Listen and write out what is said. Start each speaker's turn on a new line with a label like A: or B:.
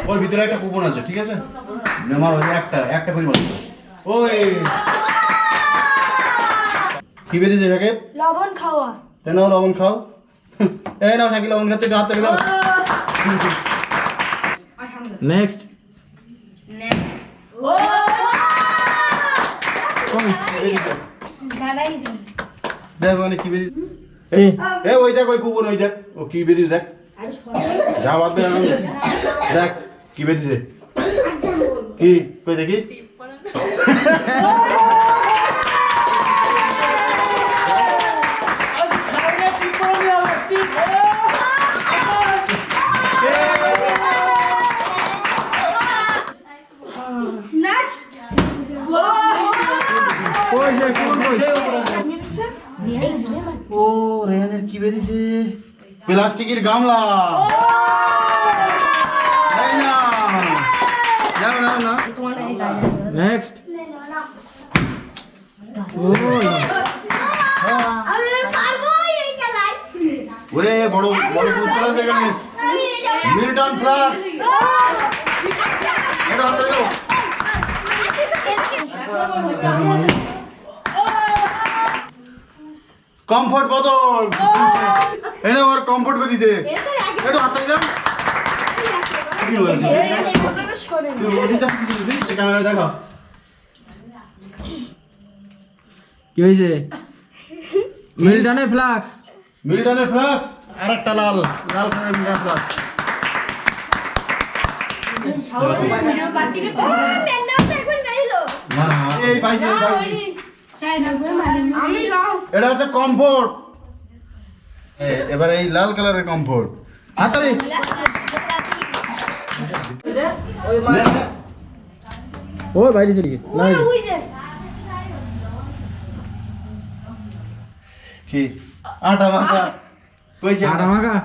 A: ওর ভিতরে একটা কুপন আছে, ঠিক আছে? আমার একটা করে মারো। ওই কি বেরিয়েছে সাকিব?
B: লবণ খাওয়া।
A: তাই নাও লবণ খাও। এই নাও সাকিব লবণ খাচ্ছে, হাত থেকে দাও।
C: নেক্সট
A: দেখ মানে কি বেরিয়েছে? এ ওই দেখ ওই কুপন, ওই দেখ ও কি বেরিয়েছে দেখ। যা বাদ দে, দেখ কি বেরিয়েছে। কি কই দেখি? ও রেহানের কি বেরিয়েছে? প্লাস্টিকের গামলা।
C: নেক্সট
A: ওরে বড় বড় পুরস্কার আছে এখানে। Milton flask. এটা হাতে দাও। কমফোর্ট বোতল। এনে ওর কমফোর্ট করে দিয়েছে। এটা হাতে দাও। কি বলছিস? তুই ওদিকটা কি দিছিস? ক্যামেরা দেখো।
C: কি হয়েছে? মিল্টনের ফ্লাক্স।
A: মিল্টনের ফ্লাক্স আর একটা লাল লাল কালারের মিল্টন ফ্লাক্স। না না এই পাইছে এটা হচ্ছে কমফোর্ট। এবার এই লাল কালারের কমফোর্ট হাতারে
C: ও বাইরে চলে গিয়ে
A: কি আটা মাখা কইছে
C: আটা মাখা